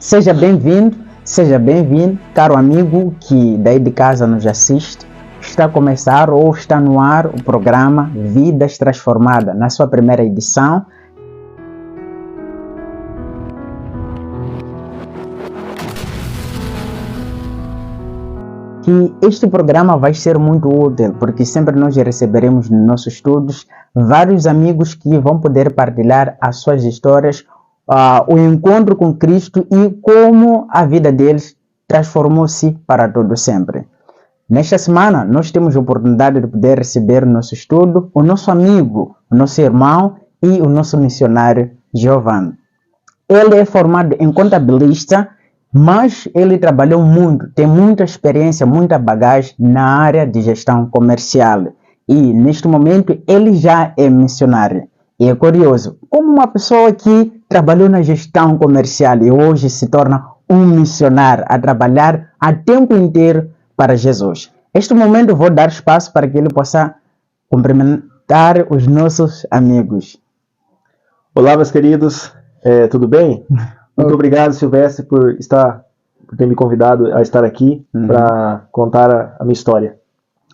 Seja bem-vindo, seja bem-vindo, caro amigo que daí de casa nos assiste. Está a começar ou está no ar o programa Vidas Transformadas, na sua primeira edição. Que este programa vai ser muito útil, porque sempre nós receberemos nos nossos estudos vários amigos que vão poder partilhar as suas histórias, o encontro com Cristo e como a vida deles transformou-se para todo sempre. Nesta semana, nós temos a oportunidade de poder receber no nosso estudo o nosso amigo, o nosso irmão e o nosso missionário Giovanni. Ele é formado em contabilista, mas ele trabalhou muito, tem muita experiência, muita bagagem na área de gestão comercial. E neste momento ele já é missionário. E é curioso, como uma pessoa que trabalhou na gestão comercial e hoje se torna um missionário a trabalhar a tempo inteiro para Jesus. Neste momento vou dar espaço para que ele possa cumprimentar os nossos amigos. Olá, meus queridos, tudo bem? Muito obrigado, Silvestre, por ter me convidado a estar aqui para contar a minha história.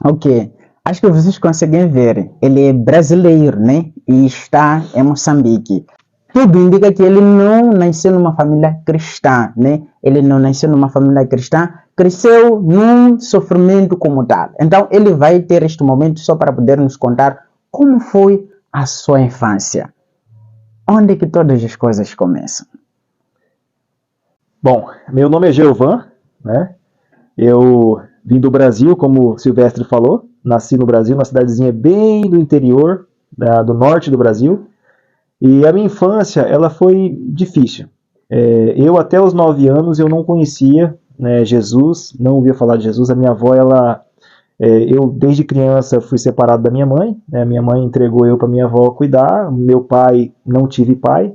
Ok. Acho que vocês conseguem ver. Ele é brasileiro, né? E está em Moçambique. Tudo indica que ele não nasceu numa família cristã, né? Ele não nasceu numa família cristã, cresceu num sofrimento como tal. Então, ele vai ter este momento só para poder nos contar como foi a sua infância. Onde é que todas as coisas começam? Bom, meu nome é Giovanni, né? Eu vim do Brasil, como o Silvestre falou. Nasci no Brasil, uma cidadezinha bem do interior, do norte do Brasil. E a minha infância, ela foi difícil. Eu, até os 9 anos, eu não conhecia, né, Jesus, não ouvia falar de Jesus. A minha avó, eu desde criança fui separado da minha mãe, né? Minha mãe entregou eu para minha avó cuidar. Meu pai, não tive pai.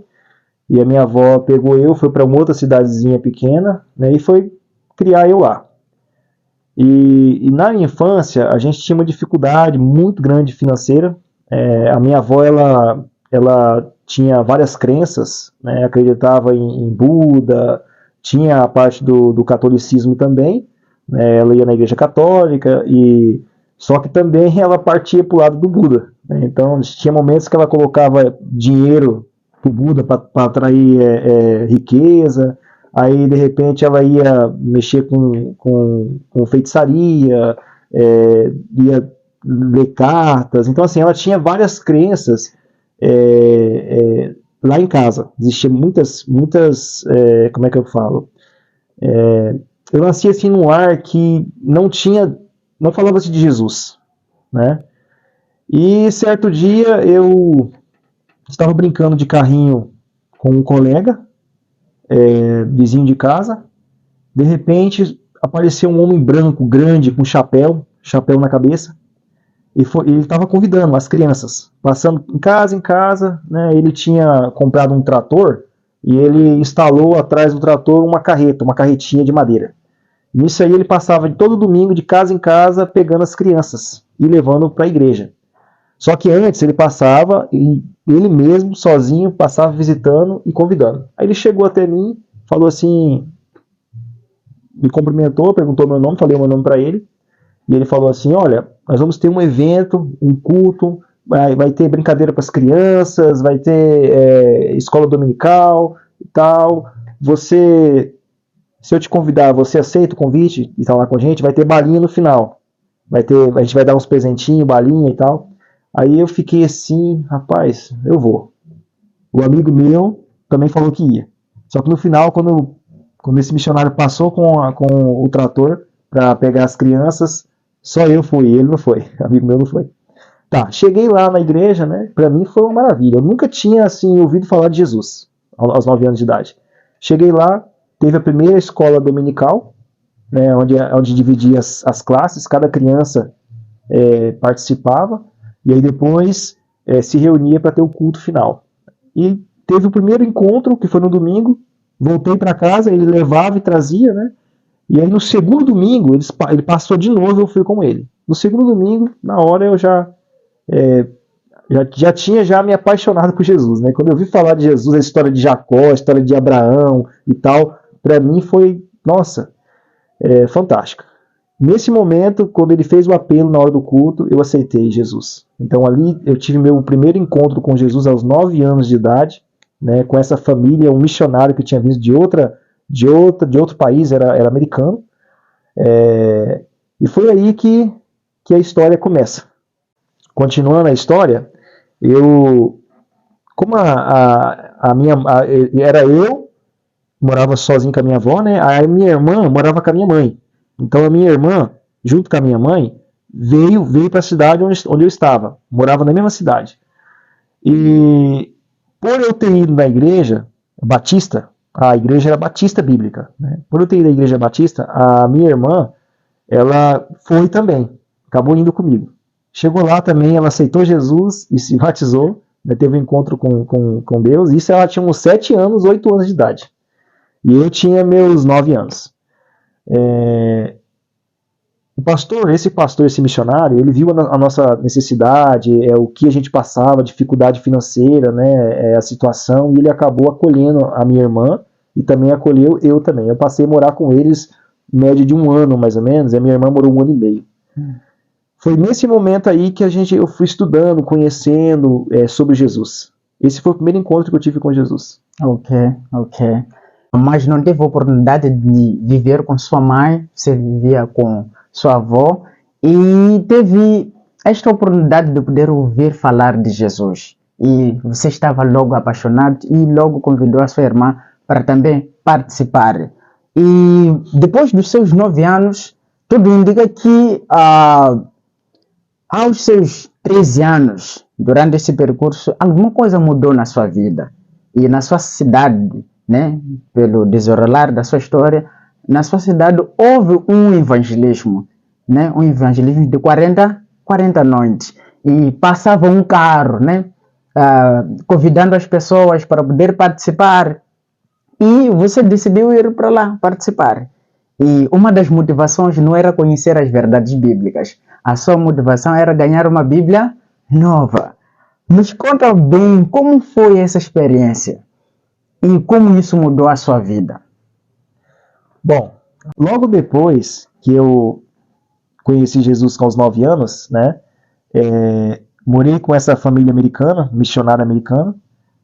E a minha avó pegou eu, foi para uma outra cidadezinha pequena, né, e foi criar eu lá. E na minha infância, a gente tinha uma dificuldade muito grande financeira. A minha avó, ela tinha várias crenças, né, acreditava em Buda, tinha a parte do catolicismo também, né, ela ia na igreja católica, só que também ela partia para o lado do Buda. Né, então, tinha momentos que ela colocava dinheiro para o Buda para atrair riqueza. Aí, de repente, ela ia mexer com feitiçaria, ia ler cartas. Então, assim, ela tinha várias crenças lá em casa. Existiam muitas como é que eu falo? Eu nasci assim num lar que não falava-se de Jesus, né? E certo dia eu estava brincando de carrinho com um colega, vizinho de casa. De repente apareceu um homem branco, grande, com chapéu na cabeça, e ele estava convidando as crianças, passando em casa, né? Ele tinha comprado um trator e ele instalou atrás do trator uma carretinha de madeira. Nisso aí ele passava todo domingo de casa em casa pegando as crianças e levando para a igreja. Só que antes ele passava e ele mesmo, sozinho, passava visitando e convidando. Aí ele chegou até mim, falou assim, me cumprimentou, perguntou meu nome, falei o meu nome para ele, e ele falou assim, olha, nós vamos ter um evento, um culto, vai ter brincadeira para as crianças, vai ter escola dominical e tal. Se eu te convidar, você aceita o convite e estar lá com a gente? Vai ter balinha no final. A gente vai dar uns presentinhos, balinha e tal. Aí eu fiquei assim, rapaz, eu vou. O amigo meu também falou que ia. Só que no final, quando esse missionário passou com o trator para pegar as crianças, só eu fui, ele não foi. O amigo meu não foi. Tá, cheguei lá na igreja, né? Para mim foi uma maravilha. Eu nunca tinha assim ouvido falar de Jesus aos 9 anos de idade. Cheguei lá, teve a primeira escola dominical, né? Onde dividia as classes, cada criança participava. E aí depois se reunia para ter o culto final. E teve o primeiro encontro, que foi no domingo. Voltei para casa, ele levava e trazia, né? E aí no segundo domingo, ele passou de novo, eu fui com ele. No segundo domingo, na hora eu já tinha me apaixonado por Jesus, né? Quando eu ouvi falar de Jesus, a história de Jacó, a história de Abraão e tal, para mim foi, nossa, fantástica. Nesse momento, quando ele fez o apelo na hora do culto, eu aceitei Jesus. Então ali eu tive meu primeiro encontro com Jesus aos 9 anos de idade, né, com essa família, um missionário que tinha vindo de outro país, era americano. E foi aí que a história começa. Continuando a história, era eu, morava sozinho com a minha avó, né? A minha irmã morava com a minha mãe. Então a minha irmã, junto com a minha mãe, veio para a cidade onde eu estava. Morava na mesma cidade. E por eu ter ido na igreja batista, a igreja era batista bíblica, né? Por eu ter ido à igreja batista, a minha irmã, ela foi também. Acabou indo comigo. Chegou lá também, ela aceitou Jesus e se batizou, né? Teve um encontro com Deus. Isso ela tinha uns 7 anos, 8 anos de idade. E eu tinha meus 9 anos. Esse missionário, ele viu a nossa necessidade, o que a gente passava, dificuldade financeira, né, a situação, e ele acabou acolhendo a minha irmã e também acolheu eu também. Eu passei a morar com eles média de 1 ano, mais ou menos, e a minha irmã morou 1 ano e meio. Foi nesse momento aí que eu fui estudando, conhecendo sobre Jesus. Esse foi o primeiro encontro que eu tive com Jesus. Ok. Mas não teve a oportunidade de viver com sua mãe, você vivia com sua avó, e teve esta oportunidade de poder ouvir falar de Jesus. E você estava logo apaixonado e logo convidou a sua irmã para também participar. E depois dos seus 9 anos, tudo indica que aos seus 13 anos, durante esse percurso, alguma coisa mudou na sua vida. E na sua cidade, né, pelo desenrolar da sua história, na sua cidade houve um evangelismo, né, um evangelismo de 40 noites. E passava um carro, né, convidando as pessoas para poder participar. E você decidiu ir para lá participar. E uma das motivações não era conhecer as verdades bíblicas. A sua motivação era ganhar uma Bíblia nova. Nos conta bem como foi essa experiência e como isso mudou a sua vida. Bom, logo depois que eu conheci Jesus com os 9 anos, né, morei com essa família americana, missionária americana.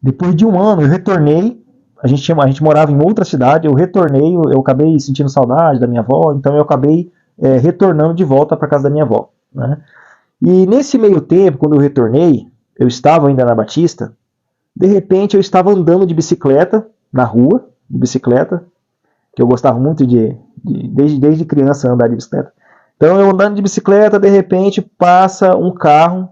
Depois de 1 ano eu retornei. A gente morava em outra cidade, eu retornei, eu acabei sentindo saudade da minha avó, então eu acabei retornando de volta para casa da minha avó, né? E nesse meio tempo, quando eu retornei, eu estava ainda na Batista, de repente eu estava andando de bicicleta na rua, que eu gostava muito desde criança andar de bicicleta. Então eu andando de bicicleta, de repente passa um carro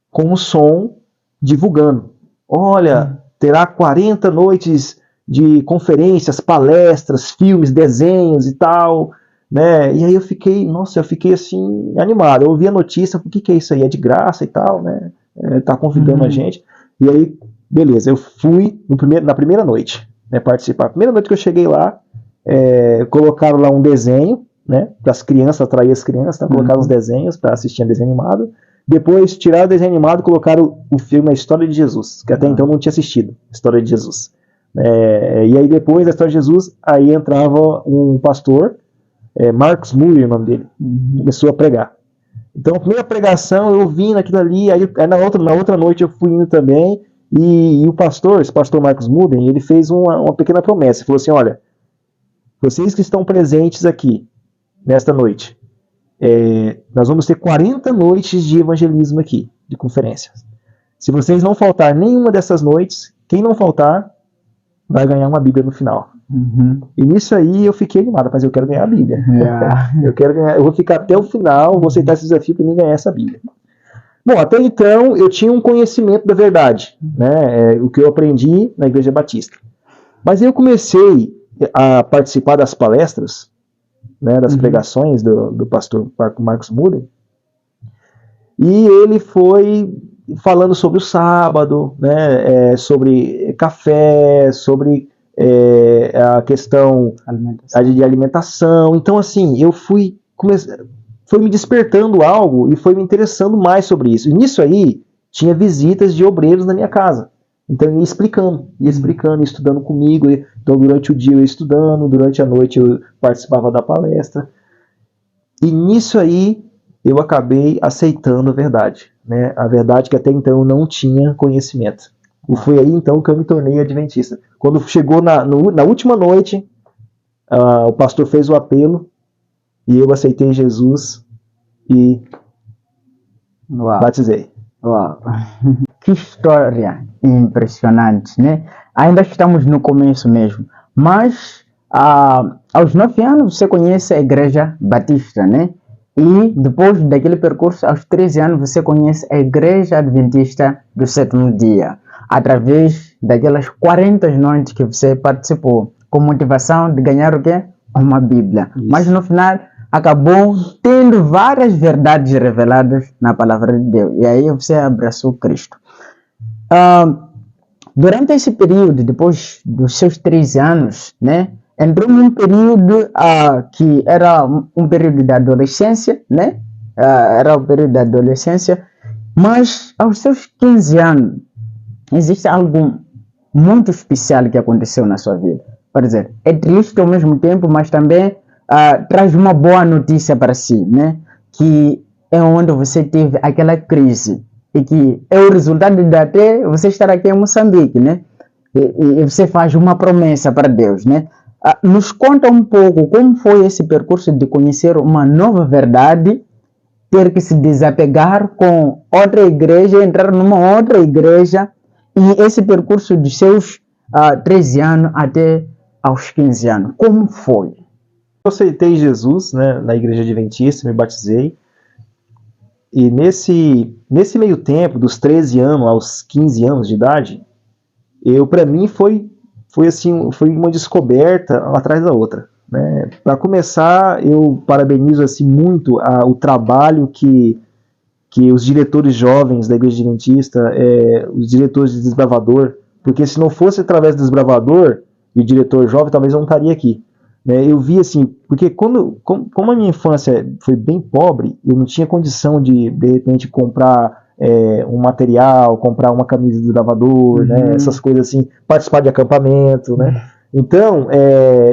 com um som divulgando. Olha, terá 40 noites de conferências, palestras, filmes, desenhos e tal, né? E aí eu fiquei assim, animado. Eu ouvi a notícia, o que é isso aí? É de graça e tal, né? Tá convidando a gente. E aí, beleza, eu fui na primeira noite, né, participar. A primeira noite que eu cheguei lá, colocaram lá um desenho, né, para as crianças, atrair as crianças, tá? Colocaram uns desenhos para assistir a desenho animado. Depois tiraram o desenho animado e colocaram o filme A História de Jesus, que até então eu não tinha assistido, A História de Jesus. E aí depois da História de Jesus, aí entrava um pastor, Marcus Moody, o nome dele, começou a pregar. Então a primeira pregação eu vim naquilo ali, aí na outra noite eu fui indo também, e esse pastor Marcus Moody, ele fez uma pequena promessa, ele falou assim, olha, vocês que estão presentes aqui, nesta noite, nós vamos ter 40 noites de evangelismo aqui, de conferências. Se vocês não faltar nenhuma dessas noites, quem não faltar vai ganhar uma Bíblia no final. E nisso aí eu fiquei animado, mas eu quero ganhar a Bíblia. Eu vou ficar até o final, vou aceitar esse desafio para mim ganhar essa Bíblia. Bom, até então eu tinha um conhecimento da verdade, né, o que eu aprendi na Igreja Batista. Mas eu comecei a participar das palestras, né, das pregações do pastor Marcus Moody, e ele foi falando sobre o sábado, né, sobre café, sobre a questão de alimentação. Então, assim, eu foi me despertando algo e foi me interessando mais sobre isso. E nisso aí, tinha visitas de obreiros na minha casa. Então ele ia explicando, estudando comigo. Então durante o dia eu ia estudando, durante a noite eu participava da palestra. E nisso aí eu acabei aceitando a verdade, né? A verdade que até então eu não tinha conhecimento. E foi aí então que eu me tornei adventista. Quando chegou na última noite, o pastor fez o apelo e eu aceitei Jesus e batizei. Uau. Que história impressionante, né? Ainda estamos no começo mesmo, mas aos 9 anos você conhece a Igreja Batista, né? E depois daquele percurso, aos 13 anos, você conhece a Igreja Adventista do Sétimo Dia, através daquelas 40 noites que você participou, com motivação de ganhar o quê? Uma Bíblia. Isso. Mas no final, acabou tendo várias verdades reveladas na Palavra de Deus. E aí você abraçou Cristo. Durante esse período, depois dos seus 13 anos, né? Entrou num período que era um período da adolescência, né? Era o período da adolescência, mas aos seus 15 anos, existe algo muito especial que aconteceu na sua vida. Por exemplo, é triste ao mesmo tempo, mas também traz uma boa notícia para si, né? Que é onde você teve aquela crise e que é o resultado de até você estar aqui em Moçambique, né? E você faz uma promessa para Deus, né? Nos conta um pouco como foi esse percurso de conhecer uma nova verdade, ter que se desapegar com outra igreja, entrar numa outra igreja, e esse percurso de seus 13 anos até aos 15 anos. Como foi? Eu aceitei Jesus, né, na igreja adventista, me batizei. E nesse meio tempo, dos 13 anos aos 15 anos de idade, para mim foi uma descoberta atrás da outra, né? Para começar, eu parabenizo assim muito o trabalho que os diretores jovens da igreja adventista, os diretores de Desbravador, porque se não fosse através do Desbravador e o diretor jovem, talvez eu não estaria aqui. Eu vi assim, porque como a minha infância foi bem pobre, eu não tinha condição de repente comprar um material, comprar uma camisa do Desbravador, né, essas coisas assim, participar de acampamento, né? Então,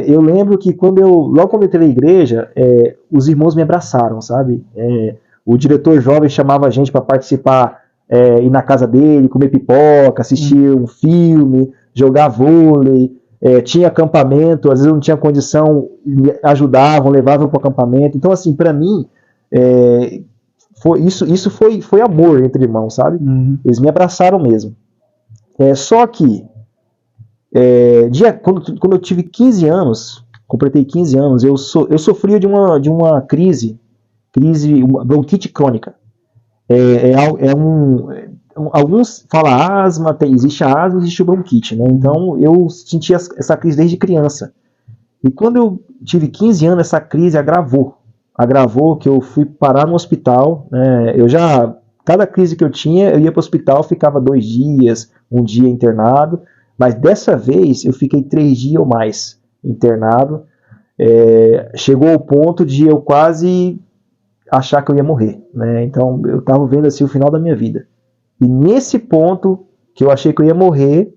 eu lembro que logo quando eu entrei na igreja, os irmãos me abraçaram, sabe? O diretor jovem chamava a gente para participar, ir na casa dele, comer pipoca, assistir um filme, jogar vôlei. Tinha acampamento, às vezes eu não tinha condição, me ajudavam, levavam para o acampamento. Então, assim, para mim, isso foi amor entre irmãos, sabe? Eles me abraçaram mesmo. Só que, quando eu tive 15 anos, completei 15 anos, eu sofria de uma crise, uma bronquite crônica. Alguns falam asma, existe a asma, existe o bronquite, né? Então eu senti essa crise desde criança. E quando eu tive 15 anos, essa crise agravou que eu fui parar no hospital, né? Cada crise que eu tinha, eu ia para o hospital, ficava 2 dias, 1 dia internado, mas dessa vez eu fiquei 3 dias ou mais internado. Chegou ao ponto de eu quase achar que eu ia morrer, né? Então eu estava vendo assim o final da minha vida. E nesse ponto que eu achei que eu ia morrer,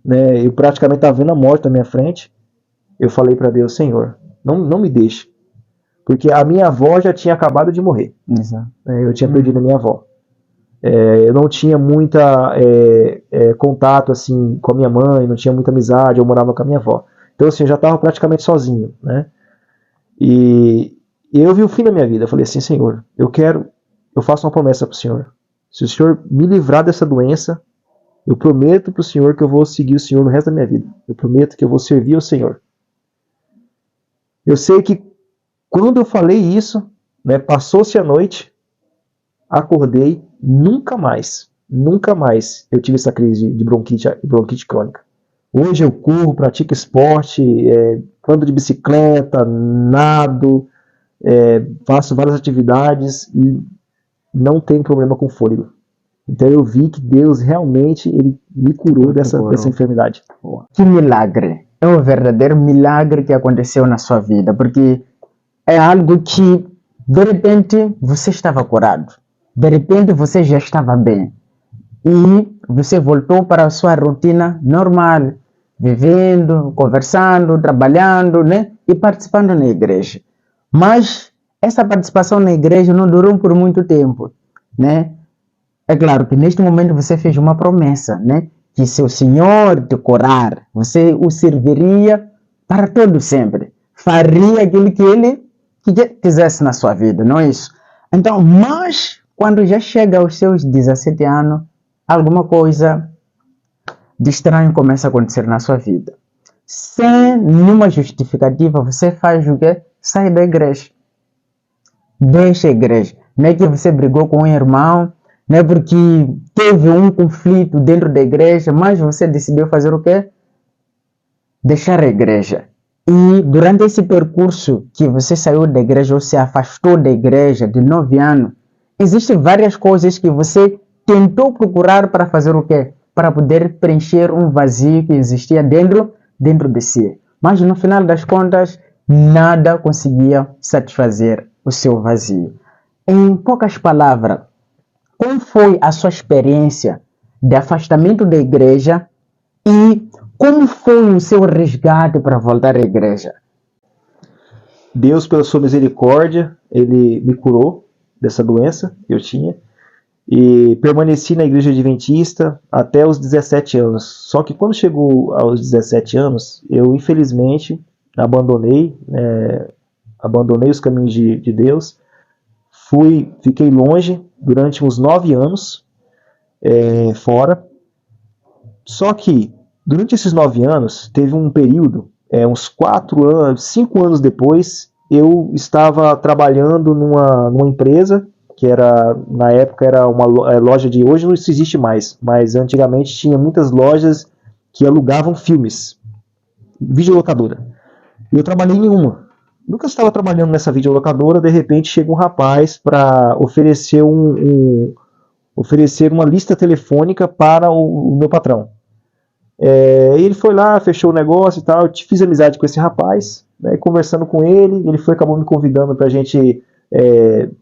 né, eu praticamente estava vendo a morte na minha frente, eu falei para Deus: Senhor, não me deixe, porque a minha avó já tinha acabado de morrer. Exato. Eu tinha perdido a minha avó. Eu não tinha muita contato assim com a minha mãe, não tinha muita amizade, eu morava com a minha avó. Então assim, eu já estava praticamente sozinho, né? E eu vi o fim da minha vida. Eu falei assim: Senhor, eu faço uma promessa para o Senhor. Se o Senhor me livrar dessa doença, eu prometo para o Senhor que eu vou seguir o Senhor no resto da minha vida. Eu prometo que eu vou servir ao Senhor. Eu sei que quando eu falei isso, né, passou-se a noite, acordei, nunca mais eu tive essa crise de bronquite crônica. Hoje eu corro, pratico esporte, ando de bicicleta, nado, faço várias atividades e não tenho problema com fôlego. Então eu vi que Deus realmente ele me curou dessa enfermidade. Que milagre! É um verdadeiro milagre que aconteceu na sua vida, porque é algo que de repente você estava curado, de repente você já estava bem, e você voltou para a sua rotina normal, vivendo, conversando, trabalhando, né? E participando na igreja. Mas essa participação na igreja não durou por muito tempo, né? É claro que neste momento você fez uma promessa, né? Que se o Senhor te curar, você o serviria para todo sempre. Faria aquilo que Ele quisesse na sua vida, não é isso? Então, mas quando já chega aos seus 17 anos, alguma coisa de estranho começa a acontecer na sua vida. Sem nenhuma justificativa, você faz o quê? Sai da igreja. Deixa a igreja. Não é que você brigou com um irmão, não é porque teve um conflito dentro da igreja, mas você decidiu fazer o quê? Deixar a igreja. E durante esse percurso que você saiu da igreja ou se afastou da igreja de 9 anos, existem várias coisas que você tentou procurar para fazer o quê? Para poder preencher um vazio que existia dentro de si. Mas no final das contas, nada conseguia satisfazer o seu vazio. Em poucas palavras, qual foi a sua experiência de afastamento da igreja e como foi o seu resgate para voltar à igreja? Deus, pela sua misericórdia, Ele me curou dessa doença que eu tinha e permaneci na igreja adventista até os 17 anos. Só que quando chegou aos 17 anos, eu infelizmente abandonei os caminhos de Deus, fiquei longe durante uns 9 anos fora. Só que durante esses 9 anos, teve um período, uns 4 anos, 5 anos depois, eu estava trabalhando numa empresa, que na época era uma loja de... Hoje não existe mais, mas antigamente tinha muitas lojas que alugavam filmes, videolocadora. E eu trabalhei em uma. Nunca estava trabalhando nessa videolocadora, de repente chega um rapaz para oferecer uma lista telefônica para o meu patrão. Ele foi lá, fechou o negócio e tal. Eu fiz amizade com esse rapaz, né, conversando com ele. Ele acabou me convidando para a gente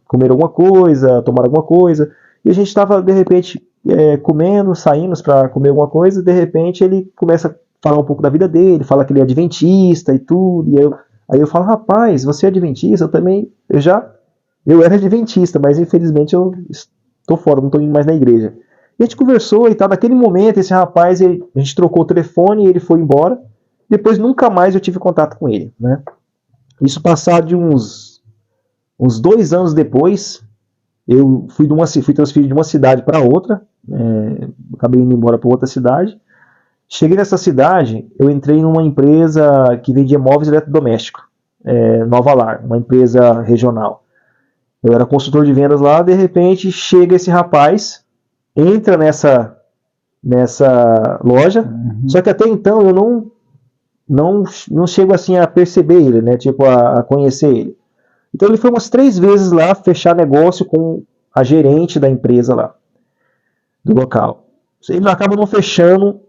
comer alguma coisa, tomar alguma coisa. E a gente estava, de repente, comendo, saímos para comer alguma coisa. De repente, ele começa a falar um pouco da vida dele, fala que ele é adventista e tudo. E aí eu falo, rapaz, você é adventista? Eu era adventista, mas infelizmente eu estou fora, não estou indo mais na igreja. E a gente conversou e tal. Naquele momento, esse rapaz, a gente trocou o telefone e ele foi embora. Depois, nunca mais eu tive contato com ele, né? Isso passado de uns 2 anos depois, eu fui transferido de uma cidade para outra. Acabei indo embora para outra cidade. Cheguei nessa cidade, eu entrei numa empresa que vendia móveis eletrodomésticos, Nova Lar, uma empresa regional. Eu era consultor de vendas lá. De repente, chega esse rapaz, entra nessa loja, só que até então eu não chego assim a perceber ele, né? Tipo, a conhecer ele. Então ele foi umas 3 vezes lá fechar negócio com a gerente da empresa lá, do local. Ele acaba não fechando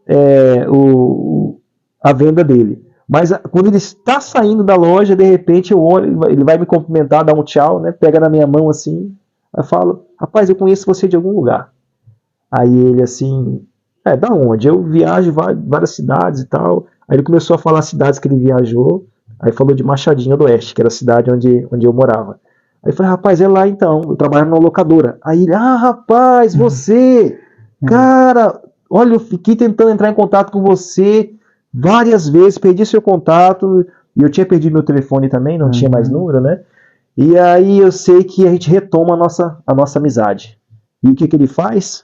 a venda dele. Mas quando ele está saindo da loja, de repente eu olho, ele vai me cumprimentar, dá um tchau, né? Pega na minha mão assim, aí eu falo, rapaz, eu conheço você de algum lugar. Aí ele assim, da onde? Eu viajo várias cidades e tal. Aí ele começou a falar as cidades que ele viajou. Aí falou de Machadinha do Oeste, que era a cidade onde eu morava. Aí eu falei, rapaz, é lá então, eu trabalho numa locadora. Aí ele, rapaz, você, cara, olha, eu fiquei tentando entrar em contato com você várias vezes, perdi seu contato, e eu tinha perdido meu telefone também, não tinha mais número, né? E aí eu sei que a gente retoma a nossa amizade. E o que ele faz?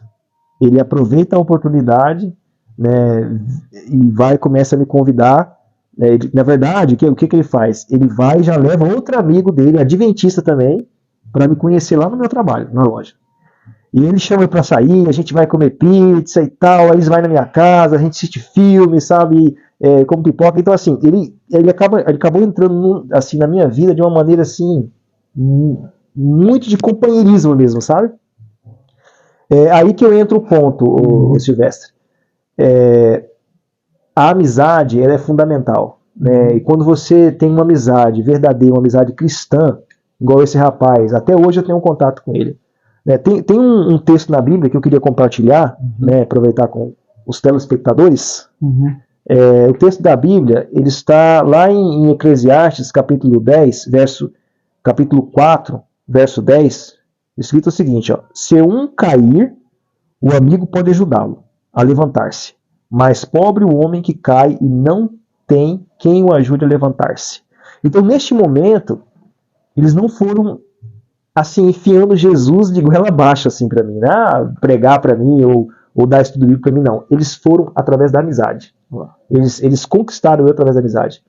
Ele aproveita a oportunidade, né, e começa a me convidar. Na verdade, o que ele faz? Ele vai e já leva outro amigo dele, adventista também, para me conhecer lá no meu trabalho, na loja. E ele chama para sair, a gente vai comer pizza e tal, aí eles vão na minha casa, a gente assiste filme, sabe, come pipoca. Então, assim, ele acabou entrando assim, na minha vida de uma maneira assim, muito de companheirismo mesmo, sabe? Aí que eu entro o ponto, o Silvestre. A amizade, ela é fundamental, né? E quando você tem uma amizade verdadeira, uma amizade cristã, igual esse rapaz, até hoje eu tenho um contato com ele. Tem um texto na Bíblia que eu queria compartilhar, né, aproveitar com os telespectadores. O texto da Bíblia, ele está lá em Eclesiastes, capítulo 4, verso 10, escrito o seguinte, ó: se um cair, o amigo pode ajudá-lo a levantar-se, mas pobre o homem que cai e não tem quem o ajude a levantar-se. Então, neste momento, eles não foram assim enfiando Jesus de goela abaixo assim para mim, né? Pregar para mim ou dar estudo bíblico para mim, não. Eles foram através da amizade. Eles conquistaram eu através da amizade.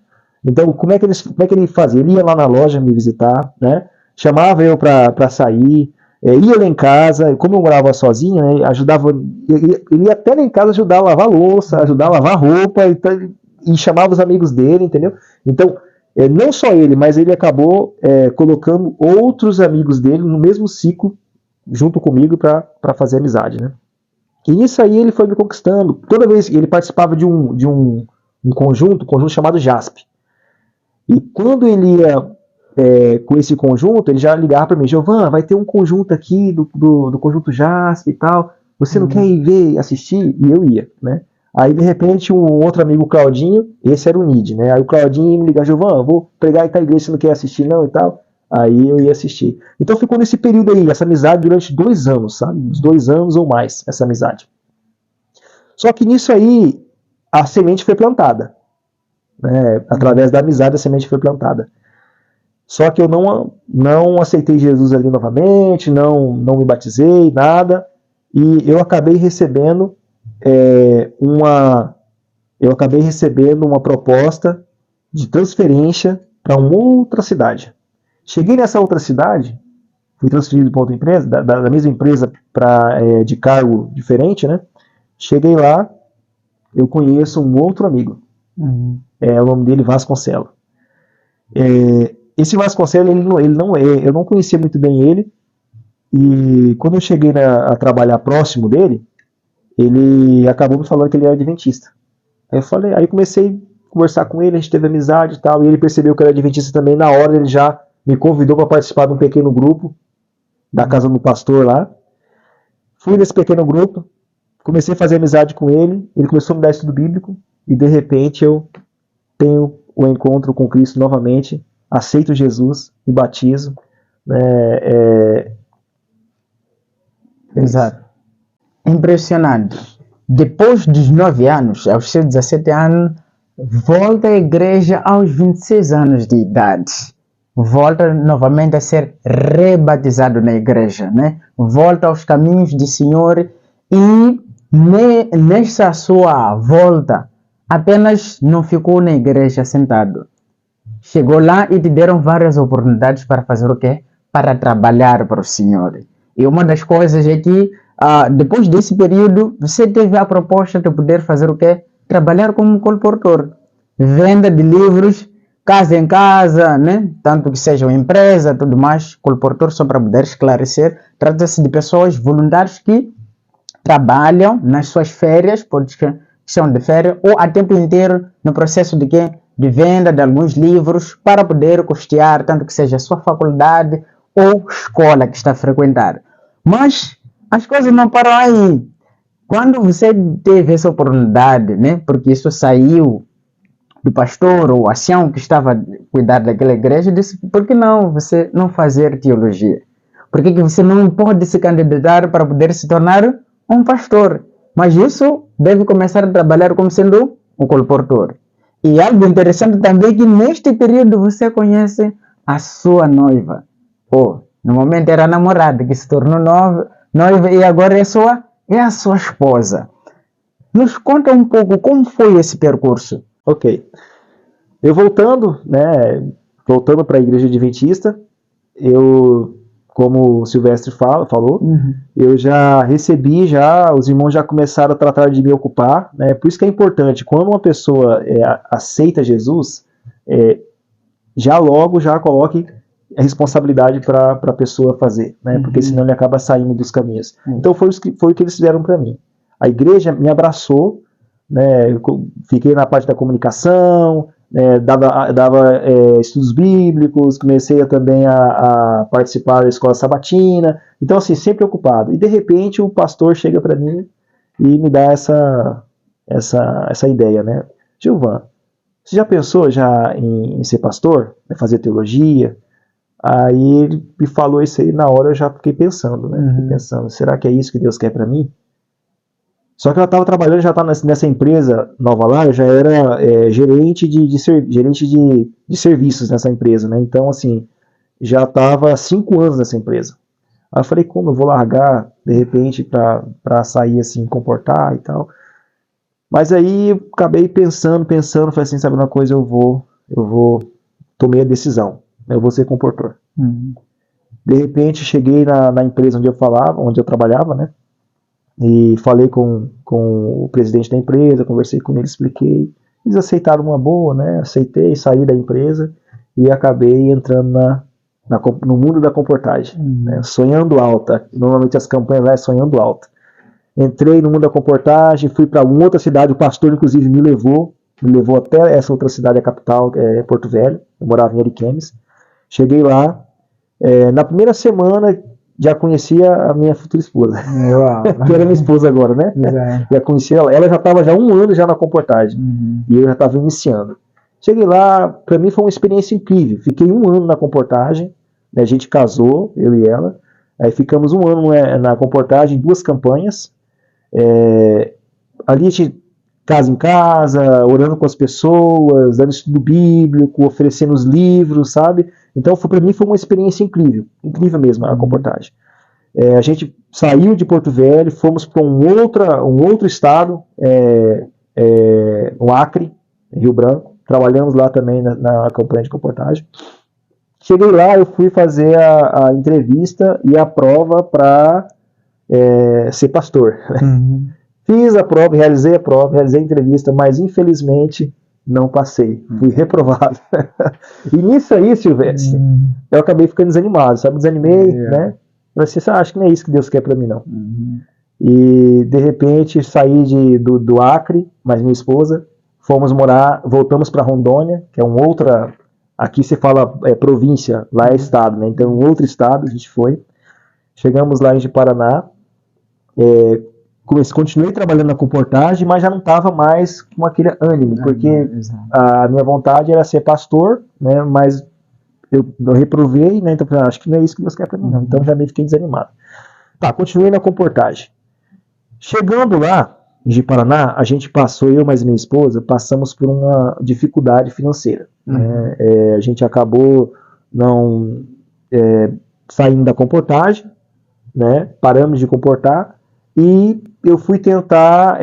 Então, como é que ele fazia? Ele ia lá na loja me visitar, né? Chamava eu para sair, ia lá em casa, como eu morava sozinho, né, ajudava, ele ia até lá em casa ajudar a lavar louça, ajudar a lavar roupa, e chamava os amigos dele, entendeu? Então, não só ele, mas ele acabou colocando outros amigos dele no mesmo ciclo, junto comigo, para fazer amizade, né? E nisso aí ele foi me conquistando. Toda vez que ele participava de um conjunto chamado JASP. E quando ele ia com esse conjunto, ele já ligava para mim: Giovan, vai ter um conjunto aqui do conjunto JASP e tal, você não quer ir ver, assistir? E eu ia, né? Aí de repente um outro amigo, o Claudinho, esse era o NID, né? Aí o Claudinho ia me ligar: Giovan, vou pregar em tal igreja, você não quer assistir não e tal? Aí eu ia assistir. Então ficou nesse período aí, essa amizade durante 2 anos, sabe? Uns 2 anos ou mais, essa amizade. Só que nisso aí, a semente foi plantada, né? Através da amizade a semente foi plantada. Só que eu não aceitei Jesus ali novamente, não me batizei, nada, e eu acabei recebendo uma proposta de transferência para uma outra cidade. Cheguei nessa outra cidade, fui transferido para outra empresa, da mesma empresa de cargo diferente, né? Cheguei lá, eu conheço um outro amigo, o nome dele Vasconcelos. Esse Vasconcelos, eu não conhecia muito bem ele, e quando eu cheguei a trabalhar próximo dele, ele acabou me falando que ele era adventista. Aí eu comecei a conversar com ele, a gente teve amizade e tal, e ele percebeu que eu era adventista também. Na hora ele já me convidou para participar de um pequeno grupo da casa do pastor lá. Fui nesse pequeno grupo, comecei a fazer amizade com ele, ele começou a me dar estudo bíblico, e de repente eu tenho o encontro com Cristo novamente, aceito Jesus, me batizo, né? Exato. Impressionante. Depois dos 9 anos, aos seus 17 anos, volta à igreja aos 26 anos de idade. Volta novamente a ser rebatizado na igreja, né? Volta aos caminhos do Senhor, e nessa sua volta, apenas não ficou na igreja sentado. Chegou lá e te deram várias oportunidades para fazer o quê? Para trabalhar para o Senhor. E uma das coisas é que, depois desse período, você teve a proposta de poder fazer o quê? Trabalhar como colportor. Venda de livros, casa em casa, né? Tanto que seja uma empresa, tudo mais. Colportor, só para poder esclarecer, trata-se de pessoas voluntárias que trabalham nas suas férias, por questão de férias, ou a tempo inteiro no processo de quê? De venda de alguns livros para poder custear, tanto que seja a sua faculdade ou escola que está a frequentar. Mas as coisas não param aí. Quando você teve essa oportunidade, né? Porque isso saiu do pastor ou ancião que estava a cuidar daquela igreja, disse: por que não você não fazer teologia? Por que você não pode se candidatar para poder se tornar um pastor? Mas isso deve começar a trabalhar como sendo um colportor. E algo interessante também é que neste período você conhece a sua noiva. No momento era a namorada, que se tornou noiva, e agora é a sua esposa. Nos conta um pouco como foi esse percurso. Ok. Eu voltando para a igreja adventista, como o Silvestre falou, eu já recebi, os irmãos já começaram a tratar de me ocupar, né? Por isso que é importante, quando uma pessoa aceita Jesus, já coloque a responsabilidade para a pessoa fazer, né? Porque senão ele acaba saindo dos caminhos. Então foi o que eles fizeram para mim. A igreja me abraçou, né? Eu fiquei na parte da comunicação, dava estudos bíblicos, comecei também a participar da escola sabatina, então assim, sempre ocupado. E de repente o pastor chega para mim e me dá essa ideia, né? Gilvan, você já pensou em ser pastor? Fazer teologia? Aí ele me falou isso aí, na hora eu já fiquei pensando, né? Fiquei pensando, será que é isso que Deus quer para mim? Só que eu estava trabalhando, já estava nessa empresa nova lá, eu já era gerente de serviços nessa empresa, né? Então, assim, já estava há 5 anos nessa empresa. Aí eu falei, como eu vou largar, de repente, para sair assim, comportar e tal. Mas aí eu acabei pensando, falei assim, sabe uma coisa, tomei a decisão, eu vou ser comportor. De repente, cheguei na empresa onde eu trabalhava, né? E falei com o presidente da empresa, conversei com ele, expliquei. Eles aceitaram uma boa, né? Aceitei, saí da empresa e acabei entrando no mundo da comportagem, né? Sonhando alto. Normalmente as campanhas lá é sonhando alto. Entrei no mundo da comportagem, fui para uma outra cidade, o pastor inclusive me levou até essa outra cidade, a capital, Porto Velho. Eu morava em Ariquemes. Cheguei lá, na primeira semana já conhecia a minha futura esposa, que era minha esposa agora, né? Já conhecia ela já estava já 1 ano já na comportagem, e eu já estava iniciando. Cheguei lá, para mim foi uma experiência incrível, fiquei 1 ano na comportagem, né? A gente casou, eu e ela, aí ficamos 1 ano na comportagem, 2 campanhas, ali a gente casa em casa, orando com as pessoas, dando estudo bíblico, oferecendo os livros, sabe? Então, para mim, foi uma experiência incrível mesmo a comportagem. A gente saiu de Porto Velho, fomos para um outro estado, o Acre, Rio Branco, trabalhamos lá também na campanha de comportagem. Cheguei lá, eu fui fazer a entrevista e a prova para ser pastor. Fiz a prova, realizei a entrevista, mas infelizmente não passei, fui reprovado. E nisso aí, Silvestre, eu acabei ficando desanimado, sabe? Desanimei, né? Falei assim, acho que não é isso que Deus quer para mim, não. E de repente saí do Acre, mais minha esposa, voltamos para Rondônia, que é aqui você fala província, lá é estado, né? Então um outro estado a gente foi. Chegamos lá em Paraná, continuei trabalhando na comportagem, mas já não estava mais com aquele ânimo, porque a minha vontade era ser pastor, né, mas eu reprovei, né, então acho que não é isso que Deus quer para mim, não. Então já meio fiquei desanimado. Tá, continuei na comportagem. Chegando lá, em Paraná, a gente passou, eu mais minha esposa, passamos por uma dificuldade financeira. Né, a gente acabou não saindo da comportagem, né, paramos de comportar, e eu fui tentar,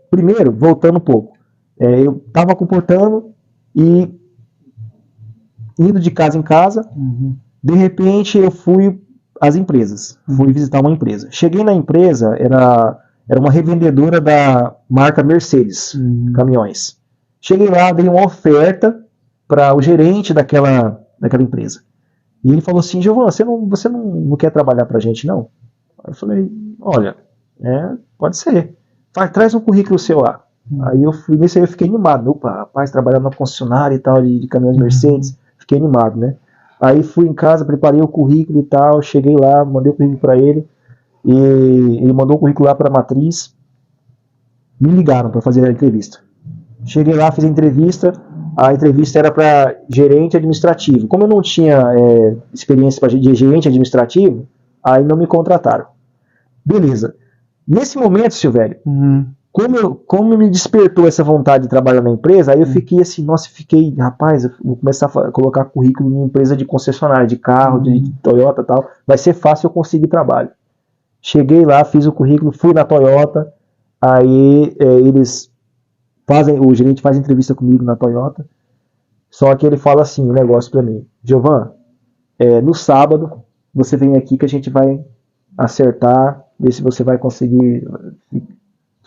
primeiro, voltando um pouco, eu estava comportando e indo de casa em casa, de repente eu fui às empresas, fui visitar uma empresa. Cheguei na empresa, era uma revendedora da marca Mercedes, caminhões. Cheguei lá, dei uma oferta para o gerente daquela empresa. E ele falou assim, Gilvan, você não quer trabalhar para a gente, não? Eu falei, olha, pode ser. Traz um currículo seu lá. Aí nesse aí eu fiquei animado. Opa, rapaz, trabalhando na concessionária e tal, de caminhões Mercedes. Fiquei animado, né? Aí fui em casa, preparei o currículo e tal, cheguei lá, mandei o currículo para ele, e ele mandou o currículo lá para a matriz. Me ligaram para fazer a entrevista. Cheguei lá, fiz a entrevista era para gerente administrativo. Como eu não tinha experiência de gerente administrativo, aí não me contrataram. Beleza. Nesse momento, Silvério, como me despertou essa vontade de trabalhar na empresa, aí eu fiquei assim, rapaz, eu vou começar a colocar currículo em empresa de concessionária, de carro, de Toyota e tal, vai ser fácil eu conseguir trabalho. Cheguei lá, fiz o currículo, fui na Toyota, aí o gerente faz entrevista comigo na Toyota, só que ele fala assim, um negócio pra mim, Gilvan, no sábado, você vem aqui que a gente vai acertar, ver se você vai conseguir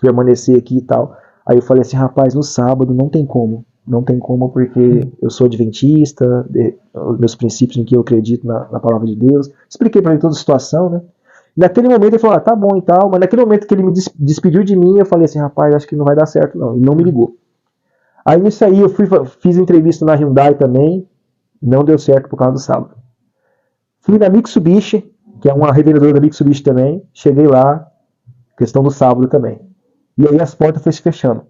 permanecer aqui e tal. Aí eu falei assim, rapaz, no sábado não tem como porque eu sou adventista, os meus princípios em que eu acredito na palavra de Deus. Expliquei pra ele toda a situação, né? Naquele momento ele falou, tá bom e tal, mas naquele momento que ele me despediu de mim, eu falei assim, rapaz, acho que não vai dar certo não. Ele não me ligou. Aí nisso aí eu fiz entrevista na Hyundai também, não deu certo por causa do sábado. Fui na Mitsubishi, que é uma revendedora da Mitsubishi também, cheguei lá, questão do sábado também. E aí as portas foram se fechando.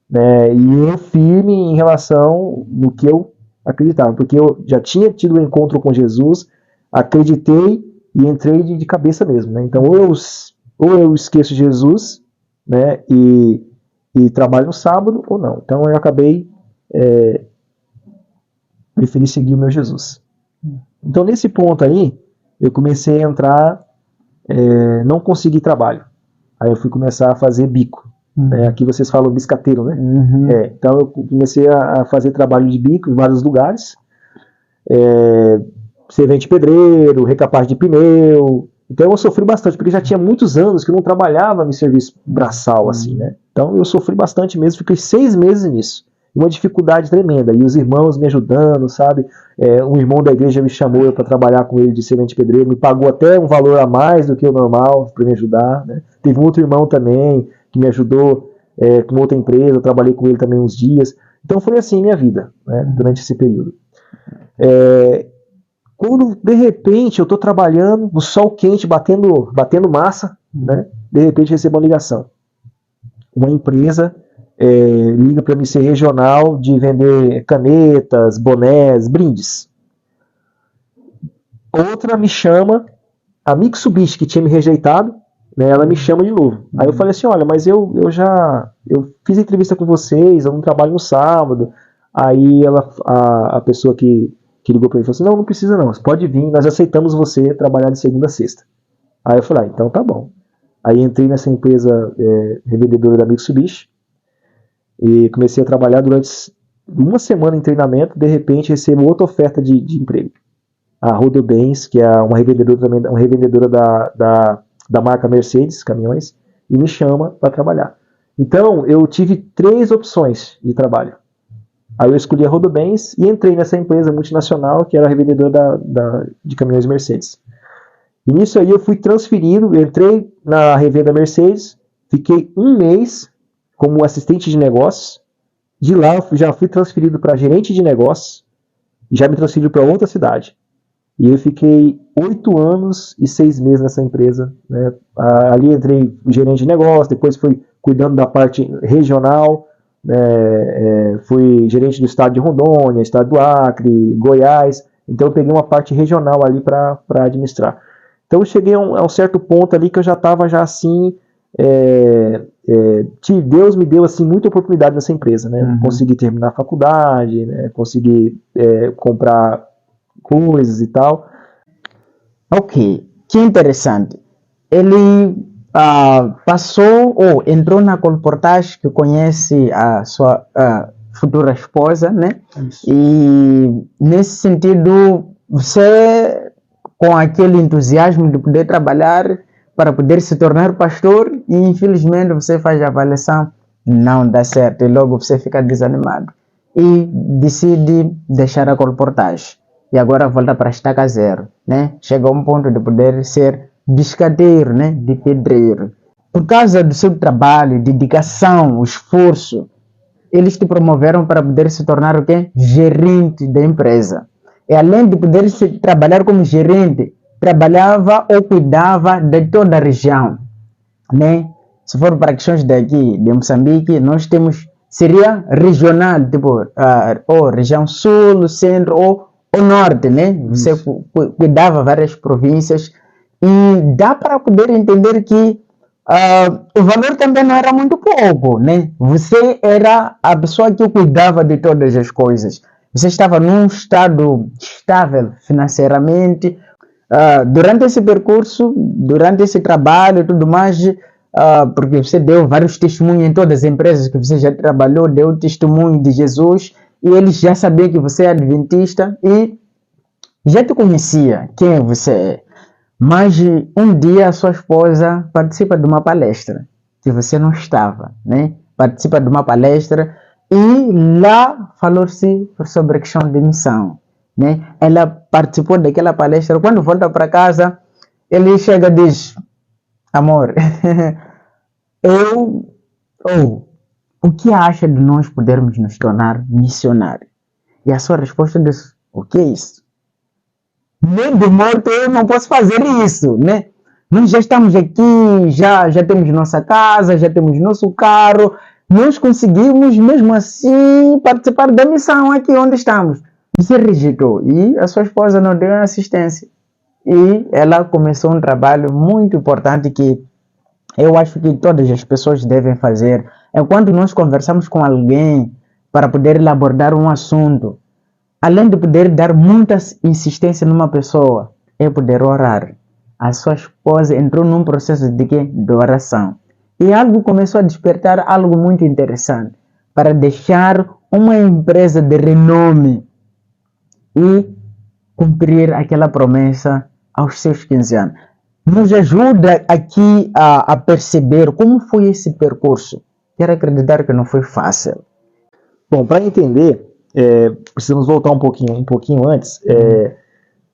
Né? E eu firme em relação no que eu acreditava, porque eu já tinha tido um encontro com Jesus, acreditei e entrei de cabeça mesmo. Né? Então ou eu esqueço Jesus, né, e trabalho no sábado, ou não. Então eu acabei preferi seguir o meu Jesus. Então nesse ponto aí, eu comecei a entrar, não consegui trabalho. Aí eu fui começar a fazer bico. Aqui vocês falam biscateiro, né? Então eu comecei a fazer trabalho de bico em vários lugares. Servente pedreiro, recapaz de pneu. Então eu sofri bastante, porque já tinha muitos anos que eu não trabalhava em serviço braçal, assim, né? Então eu sofri bastante mesmo, fiquei 6 meses nisso. Uma dificuldade tremenda. E os irmãos me ajudando, sabe? Um irmão da igreja me chamou para trabalhar com ele de servente pedreiro, me pagou até um valor a mais do que o normal para me ajudar, né? Teve um outro irmão também que me ajudou com outra empresa, eu trabalhei com ele também uns dias. Então foi assim minha vida, né, durante esse período. Quando de repente eu estou trabalhando no sol quente, batendo massa, né, de repente recebo uma ligação. Uma empresa liga para mim ser regional de vender canetas, bonés, brindes. Outra me chama, a Mitsubishi, que tinha me rejeitado, né, ela me chama de novo. Aí eu falei assim, olha, mas eu fiz entrevista com vocês, eu não trabalho no sábado. Aí a pessoa que ligou para mim falou assim, não precisa não, você pode vir, nós aceitamos você trabalhar de segunda a sexta. Aí eu falei, então tá bom. Aí entrei nessa empresa revendedora da Mitsubishi e comecei a trabalhar durante uma semana em treinamento, de repente recebo outra oferta de emprego. A Rodobens, que é uma revendedora também, uma revendedora da marca Mercedes, caminhões, e me chama para trabalhar. Então, eu tive 3 opções de trabalho. Aí eu escolhi a Rodobens e entrei nessa empresa multinacional, que era a revendedora de caminhões Mercedes. E nisso aí eu fui transferido, entrei na revenda Mercedes, fiquei 1 mês como assistente de negócios. De lá eu já fui transferido para gerente de negócios, e já me transferiram para outra cidade. E eu fiquei 8 anos e 6 meses nessa empresa. Né? Ali entrei gerente de negócio, depois fui cuidando da parte regional, fui gerente do estado de Rondônia, estado do Acre, Goiás. Então eu peguei uma parte regional ali para administrar. Então eu cheguei a um certo ponto ali que eu já estava assim, Deus me deu assim muita oportunidade nessa empresa. Né? Consegui terminar a faculdade, né? Consegui comprar coisas e tal. Ok, que interessante. Ele passou ou entrou na colportagem que conhece a sua futura esposa, né? Isso. E nesse sentido, você, com aquele entusiasmo de poder trabalhar para poder se tornar pastor, e infelizmente você faz a avaliação, não dá certo, e logo você fica desanimado e decide deixar a colportagem. E agora volta para estaca zero, né? Chega a um ponto de poder ser biscateiro, né? De pedreiro. Por causa do seu trabalho, dedicação, esforço, eles te promoveram para poder se tornar o quê? Gerente da empresa. E além de poder trabalhar como gerente, trabalhava ou cuidava de toda a região, né? Se for para questões daqui, de Moçambique, nós temos, seria regional, tipo, ou região sul, centro, ou o norte, né? Você cuidava várias províncias e dá para poder entender que o valor também não era muito pouco, né? Você era a pessoa que cuidava de todas as coisas. Você estava num estado estável financeiramente. Durante esse percurso, durante esse trabalho e tudo mais, porque você deu vários testemunhos em todas as empresas que você já trabalhou, deu testemunho de Jesus, e eles já sabiam que você é adventista e já te conhecia quem você é. Mas um dia a sua esposa participa de uma palestra que você não estava, né? Participa de uma palestra e lá falou-se sobre a questão de missão, né? Ela participou daquela palestra. Quando volta para casa, ele chega e diz: amor, o que acha de nós podermos nos tornar missionários? E a sua resposta disse, o que é isso? Nem de morto eu não posso fazer isso, né? Nós já estamos aqui, já temos nossa casa, já temos nosso carro, nós conseguimos mesmo assim participar da missão aqui onde estamos. Você rejeitou e a sua esposa não deu assistência. E ela começou um trabalho muito importante que eu acho que todas as pessoas devem fazer. É quando nós conversamos com alguém para poder abordar um assunto, além de poder dar muita insistência numa pessoa, é poder orar. A sua esposa entrou num processo de quê? De oração. E algo começou a despertar algo muito interessante para deixar uma empresa de renome e cumprir aquela promessa aos seus 15 anos. Nos ajuda aqui a perceber como foi esse percurso. Quero acreditar que não foi fácil. Bom, para entender, precisamos voltar um pouquinho antes.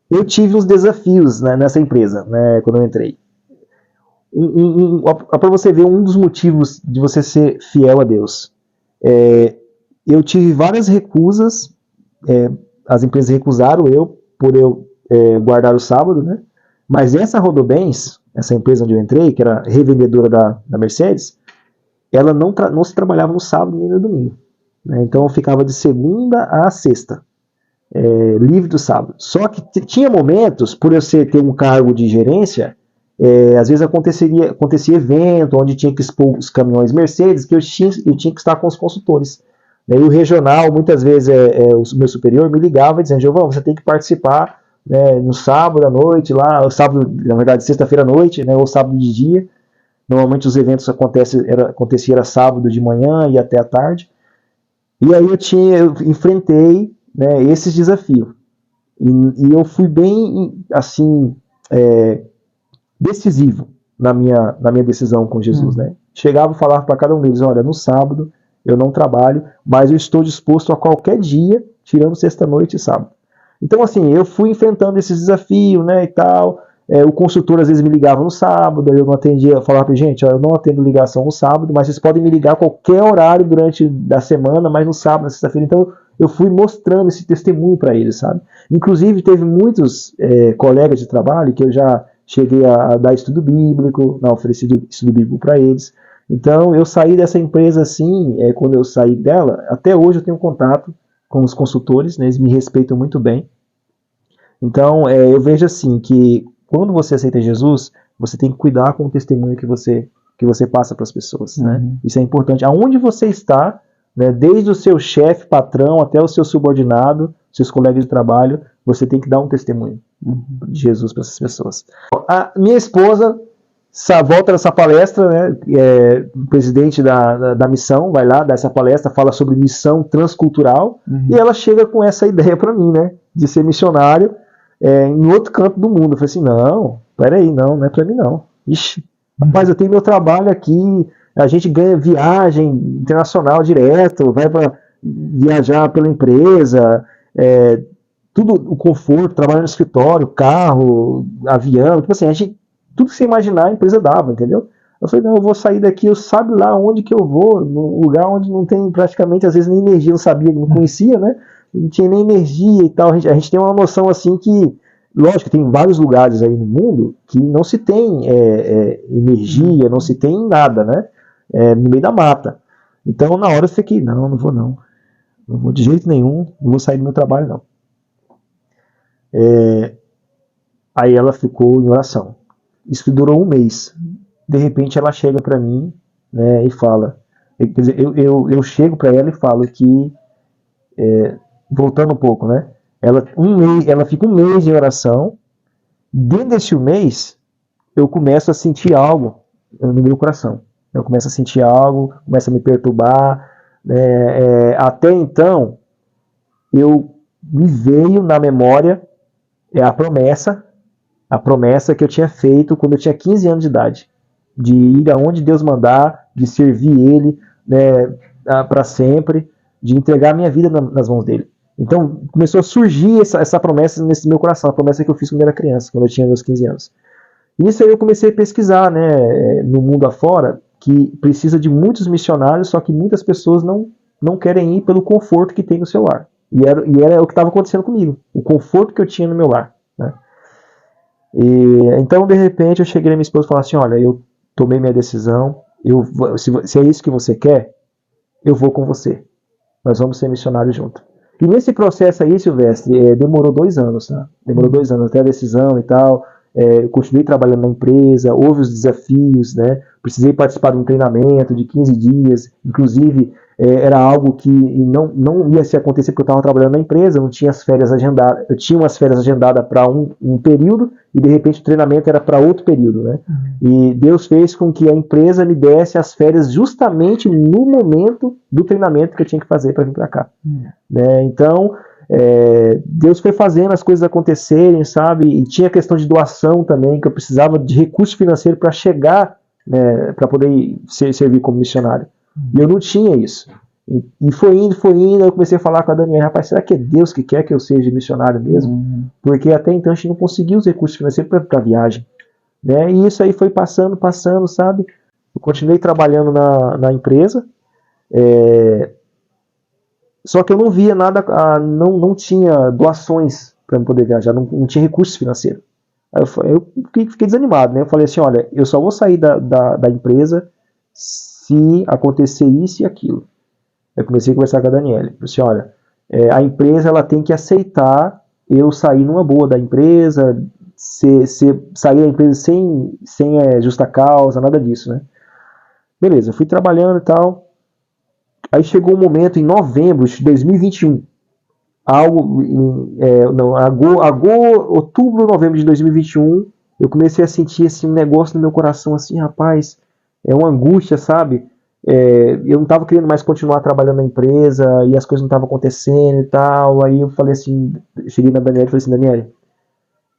Eu tive uns desafios, né, nessa empresa, né, quando eu entrei. Para você ver um dos motivos de você ser fiel a Deus. Eu tive várias recusas, as empresas recusaram por eu guardar o sábado, né? Mas essa Rodobens, essa empresa onde eu entrei, que era revendedora da Mercedes, ela não se trabalhava no sábado nem no domingo, né? Então eu ficava de segunda a sexta, livre do sábado. Só que tinha momentos, por eu ter um cargo de gerência, às vezes acontecia evento onde tinha que expor os caminhões Mercedes, que eu tinha que estar com os consultores. E o regional, muitas vezes, o meu superior me ligava dizendo, Giovanni, você tem que participar, né, no sábado à noite, lá, sábado, na verdade, sexta-feira à noite, né, ou sábado de dia. Normalmente os eventos aconteciam sábado de manhã e até à tarde. E aí eu enfrentei, né, esses desafios. E eu fui bem, assim, decisivo na minha decisão com Jesus, né? Chegava e falava para cada um deles, olha, no sábado eu não trabalho, mas eu estou disposto a qualquer dia, tirando sexta-noite e sábado. Então, assim, eu fui enfrentando esses desafios, né, e tal. O consultor às vezes me ligava no sábado, eu não atendia, eu falava para gente, eu não atendo ligação no sábado, mas vocês podem me ligar a qualquer horário durante a semana, mas no sábado, na sexta-feira. Então, eu fui mostrando esse testemunho para eles, sabe? Inclusive, teve muitos colegas de trabalho que eu já cheguei a dar estudo bíblico, ofereci estudo bíblico para eles. Então, eu saí dessa empresa assim, quando eu saí dela, até hoje eu tenho contato com os consultores, né, eles me respeitam muito bem. Então, eu vejo assim, que quando você aceita Jesus, você tem que cuidar com o testemunho que você passa para as pessoas, né? Isso é importante. Aonde você está, né, desde o seu chefe, patrão, até o seu subordinado, seus colegas de trabalho, você tem que dar um testemunho de Jesus para essas pessoas. A minha esposa volta dessa palestra, né, o presidente da missão vai lá dar essa palestra, fala sobre missão transcultural, e ela chega com essa ideia para mim, né, de ser missionário em outro canto do mundo. Eu falei assim, não, peraí, não é para mim não. Ixi, mas eu tenho meu trabalho aqui, a gente ganha viagem internacional direto, vai para viajar pela empresa, tudo o conforto, trabalho no escritório, carro, avião, tipo assim, tudo que você imaginar a empresa dava, entendeu? Eu falei, não, eu vou sair daqui, eu sabe lá onde que eu vou, num lugar onde não tem praticamente, às vezes, nem energia, eu não sabia, não conhecia, né? Não tinha nem energia e tal. A gente tem uma noção assim que, lógico, tem vários lugares aí no mundo que não se tem energia, não se tem nada, né? No meio da mata. Então, na hora eu fiquei, não vou não. Não vou de jeito nenhum, não vou sair do meu trabalho, não. Aí ela ficou em oração. Isso durou um mês. De repente ela chega para mim, né, e fala, quer dizer, eu chego para ela e falo que, voltando um pouco, né, ela fica um mês em oração. Dentro desse mês eu começo a sentir algo no meu coração. Eu começo a sentir algo, começa a me perturbar, né, até então me veio na memória a promessa que eu tinha feito quando eu tinha 15 anos de idade, de ir aonde Deus mandar, de servir Ele, né, para sempre, de entregar a minha vida nas mãos dele. Então começou a surgir essa promessa nesse meu coração, a promessa que eu fiz quando eu era criança, quando eu tinha meus 15 anos. Isso aí eu comecei a pesquisar, né, no mundo afora, que precisa de muitos missionários, só que muitas pessoas não querem ir pelo conforto que tem no seu lar. E era o que estava acontecendo comigo, o conforto que eu tinha no meu lar, né? Então, de repente, eu cheguei na minha esposa e falei assim, olha, eu tomei minha decisão, se é isso que você quer, eu vou com você. Nós vamos ser missionários juntos. E nesse processo aí, Silvestre, demorou 2 anos, tá? Demorou 2 anos até a decisão e tal. Eu continuei trabalhando na empresa, houve os desafios, né? Precisei participar de um treinamento de 15 dias, inclusive era algo que não ia se acontecer porque eu estava trabalhando na empresa, não tinha as férias agendadas, eu tinha umas férias agendadas para um período e de repente o treinamento era para outro período, né? E Deus fez com que a empresa me desse as férias justamente no momento do treinamento que eu tinha que fazer para vir para cá, né? Então, Deus foi fazendo as coisas acontecerem, sabe? E tinha a questão de doação também, que eu precisava de recurso financeiro para chegar, né, para poder servir como missionário. E eu não tinha isso. E foi indo, eu comecei a falar com a Daniela, rapaz, será que é Deus que quer que eu seja missionário mesmo? Porque até então a gente não conseguia os recursos financeiros para a viagem, né? E isso aí foi passando, sabe? Eu continuei trabalhando na empresa, só que eu não via nada, não tinha doações para poder viajar, não tinha recurso financeiro. Aí eu fiquei desanimado, né? Eu falei assim, olha, eu só vou sair da empresa se acontecer isso e aquilo. Eu comecei a conversar com a Daniela. Eu falei assim, olha, a empresa ela tem que aceitar eu sair numa boa da empresa, sair da empresa sem justa causa, nada disso, né? Beleza, eu fui trabalhando e tal. Aí chegou um momento em novembro de 2021, outubro, novembro de 2021, eu comecei a sentir assim, um negócio no meu coração, assim, rapaz, uma angústia, sabe? Eu não estava querendo mais continuar trabalhando na empresa e as coisas não estavam acontecendo e tal. Aí eu falei assim, cheguei na Daniela e falei assim, Daniela,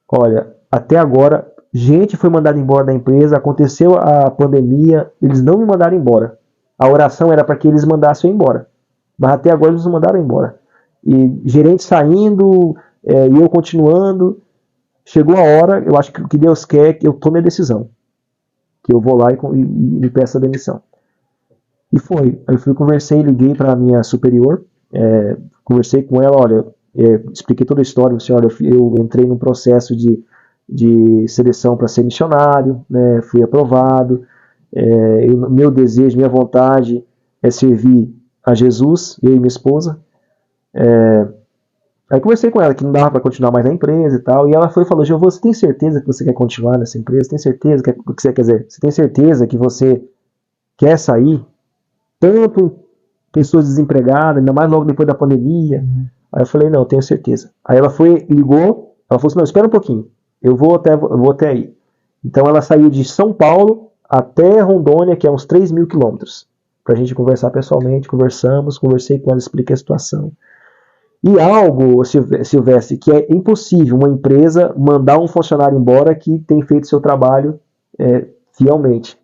olha, até agora, gente foi mandada embora da empresa, aconteceu a pandemia, eles não me mandaram embora. A oração era para que eles mandassem eu embora, mas até agora eles não mandaram embora. E gerente saindo, e eu continuando, chegou a hora, eu acho que o que Deus quer é que eu tome a decisão, que eu vou lá e me peço a demissão. E foi, eu conversei, liguei para a minha superior, conversei com ela, olha, expliquei toda a história, assim, olha, eu entrei num processo de seleção para ser missionário, né, fui aprovado, meu desejo, minha vontade é servir a Jesus, eu e minha esposa. Aí conversei com ela que não dava para continuar mais na empresa e tal, e ela foi e falou, Giovô, você tem certeza que você quer continuar nessa empresa? Tem certeza que você quer dizer? Você tem certeza que você quer sair? Tanto pessoas desempregadas, ainda mais logo depois da pandemia. Aí eu falei, não, eu tenho certeza. Aí ela ligou, ela falou assim, não, espera um pouquinho, eu vou até aí. Então ela saiu de São Paulo até Rondônia, que é uns 3.000 quilômetros, pra gente conversar pessoalmente, conversei com ela, expliquei a situação. E algo, Silvestre, que é impossível uma empresa mandar um funcionário embora que tem feito seu trabalho fielmente.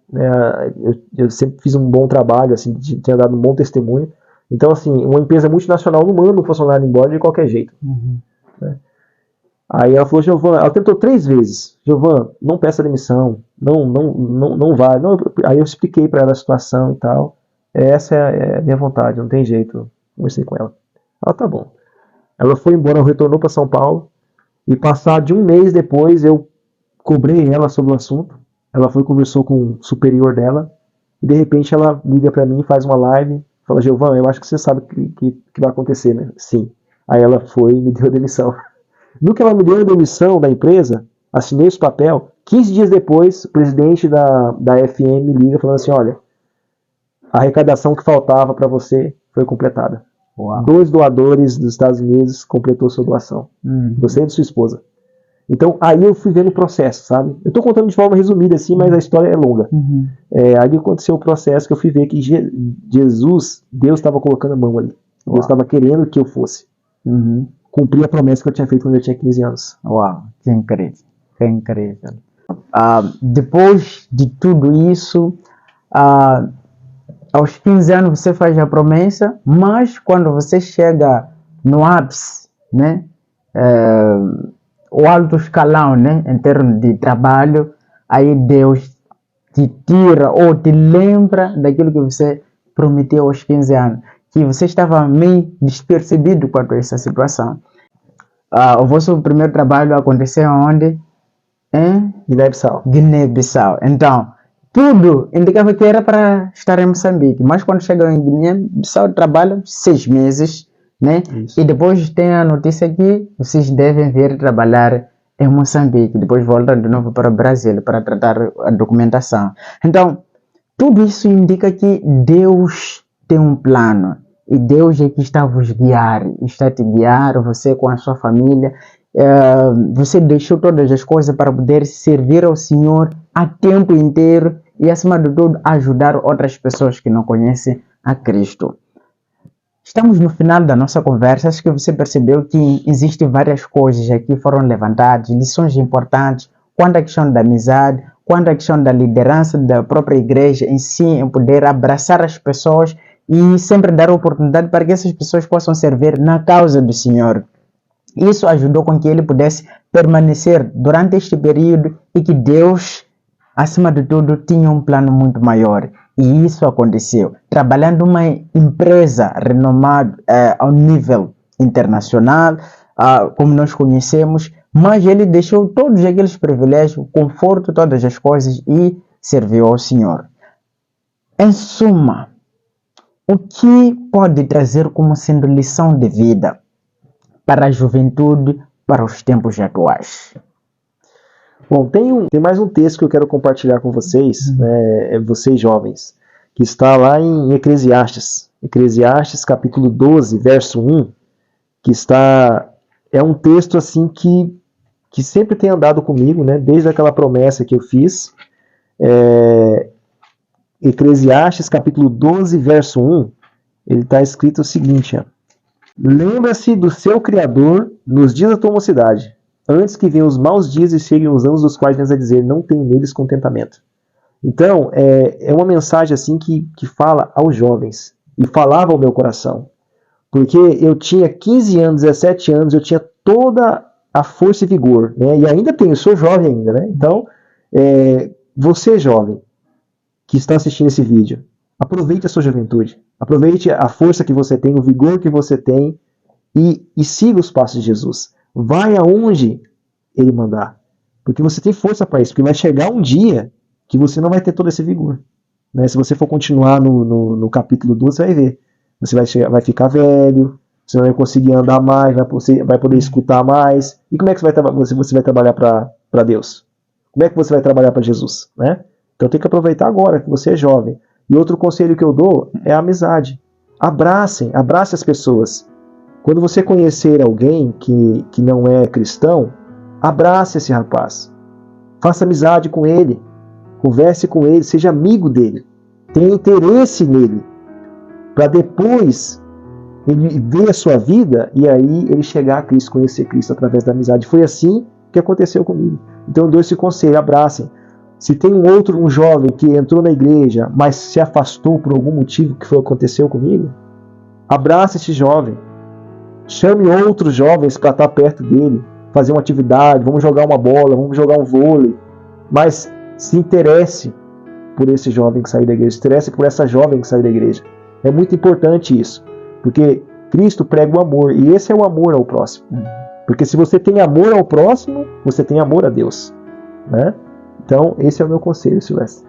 Eu sempre fiz um bom trabalho, assim, tinha dado um bom testemunho. Então, assim, uma empresa multinacional não manda um funcionário embora de qualquer jeito. Né? Aí ela falou, Giovan, ela tentou 3 vezes. Giovan, não peça demissão, não vai. Não, aí eu expliquei para ela a situação e tal. Essa é a minha vontade, não tem jeito. Conversei com ela. Ela, tá bom. Ela foi embora, retornou para São Paulo. E passado de um mês depois, eu cobrei ela sobre o assunto. Ela foi conversou com o superior dela. E de repente ela liga para mim, faz uma live. Fala, Giovan, eu acho que você sabe o que vai acontecer, né? Sim. Aí ela foi e me deu a demissão. No que ela me deu a demissão da empresa, assinei esse papel. 15 dias depois, o presidente da FM me liga falando assim, olha, a arrecadação que faltava para você foi completada. Uau. 2 doadores dos Estados Unidos completou sua doação. Você e sua esposa. Então, aí eu fui vendo o processo, sabe? Eu estou contando de forma resumida assim, mas a história é longa. Aí aconteceu o processo que eu fui ver que Deus estava colocando a mão ali. Uau. Deus estava querendo que eu fosse. Cumprir a promessa que eu tinha feito quando eu tinha 15 anos. Uau, que incrível. Que incrível. Depois de tudo isso, aos 15 anos você faz a promessa, mas quando você chega no ápice, né? O alto escalão, né, em termos de trabalho, aí Deus te tira ou te lembra daquilo que você prometeu aos 15 anos, que você estava meio despercebido quanto a essa situação. O vosso primeiro trabalho aconteceu onde? Em Guiné-Bissau. Guiné-Bissau. Então, tudo indicava que era para estar em Moçambique, mas quando chegam em Guiné-Bissau trabalham 6 meses, né? Isso. E depois tem a notícia que vocês devem vir trabalhar em Moçambique, depois voltam de novo para o Brasil para tratar a documentação. Então, tudo isso indica que Deus tem um plano e Deus é que está a vos guiar, está a te guiar, você com a sua família. Você deixou todas as coisas para poder servir ao Senhor a tempo inteiro e, acima de tudo, ajudar outras pessoas que não conhecem a Cristo. Estamos no final da nossa conversa. Acho que você percebeu que existem várias coisas aqui que foram levantadas, lições importantes quanto à questão da amizade, quanto à questão da liderança da própria igreja em si, em poder abraçar as pessoas e sempre dar oportunidade para que essas pessoas possam servir na causa do Senhor. Isso ajudou com que ele pudesse permanecer durante este período e que Deus, acima de tudo, tinha um plano muito maior. E isso aconteceu. Trabalhando uma empresa renomada ao nível internacional, como nós conhecemos, mas ele deixou todos aqueles privilégios, o conforto, todas as coisas e serviu ao Senhor. Em suma, o que pode trazer como sendo lição de vida para a juventude, para os tempos atuais? Bom, tem mais um texto que eu quero compartilhar com vocês, né, vocês jovens, que está lá em Eclesiastes. Eclesiastes capítulo 12, verso 1, que é um texto assim que sempre tem andado comigo, né, desde aquela promessa que eu fiz. Eclesiastes capítulo 12, verso 1, ele está escrito o seguinte: lembra-se do seu Criador nos dias da tua mocidade, antes que venham os maus dias e cheguem os anos dos quais vens a dizer, não tenho neles contentamento. Então, é uma mensagem assim que fala aos jovens, e falava ao meu coração, porque eu tinha 15 anos, 17 anos, eu tinha toda a força e vigor, né? E ainda tenho, sou jovem ainda, né? Então, você jovem, que está assistindo esse vídeo, aproveite a sua juventude, aproveite a força que você tem, o vigor que você tem e siga os passos de Jesus. Vai aonde ele mandar, porque você tem força para isso, porque vai chegar um dia que você não vai ter todo esse vigor, né? Se você for continuar no capítulo 12, você vai ver, você vai ficar velho, você não vai conseguir andar mais, vai poder escutar mais, e como é que você vai trabalhar para Deus? Como é que você vai trabalhar para Jesus, né? Então tem que aproveitar agora que você é jovem. E outro conselho que eu dou é a amizade. Abrace as pessoas. Quando você conhecer alguém que não é cristão, abrace esse rapaz. Faça amizade com ele. Converse com ele, seja amigo dele. Tenha interesse nele. Para depois ele ver a sua vida e aí ele chegar a Cristo, conhecer Cristo através da amizade. Foi assim que aconteceu comigo. Então eu dou esse conselho, abracem. Se tem um jovem que entrou na igreja, mas se afastou por algum motivo que aconteceu comigo, abrace esse jovem. Chame outros jovens para estar perto dele, fazer uma atividade, vamos jogar uma bola, vamos jogar um vôlei. Mas se interesse por esse jovem que saiu da igreja, se interesse por essa jovem que saiu da igreja. É muito importante isso, porque Cristo prega o amor, e esse é o amor ao próximo. Porque se você tem amor ao próximo, você tem amor a Deus, né? Então, esse é o meu conselho, Silvestre.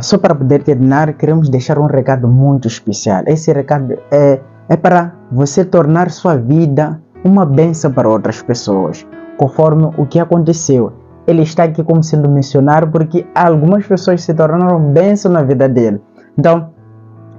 Só para poder terminar, queremos deixar um recado muito especial. Esse recado é para você tornar sua vida uma bênção para outras pessoas, conforme o que aconteceu. Ele está aqui como sendo missionário porque algumas pessoas se tornaram bênção na vida dele. Então,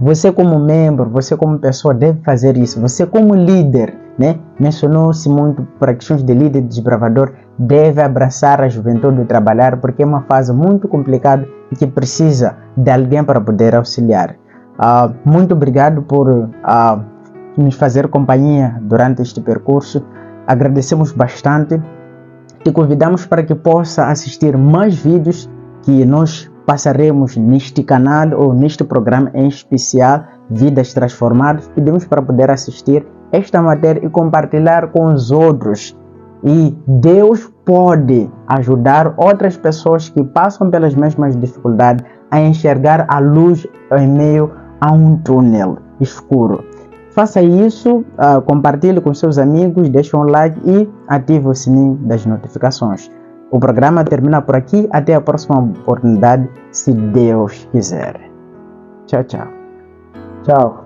você como membro, você como pessoa deve fazer isso. Você como líder, né? Mencionou-se muito para questões de líder, de desbravador, deve abraçar a juventude e trabalhar, porque é uma fase muito complicada e que precisa de alguém para poder auxiliar. Muito obrigado por nos fazer companhia durante este percurso. Agradecemos bastante. Te convidamos para que possa assistir mais vídeos que nós passaremos neste canal ou neste programa em especial, Vidas Transformadas. Pedimos para poder assistir esta matéria e compartilhar com os outros. E Deus pode ajudar outras pessoas que passam pelas mesmas dificuldades a enxergar a luz em meio a um túnel escuro. Faça isso, compartilhe com seus amigos, deixe um like e ative o sininho das notificações. O programa termina por aqui. Até a próxima oportunidade, se Deus quiser. Tchau, tchau. Tchau.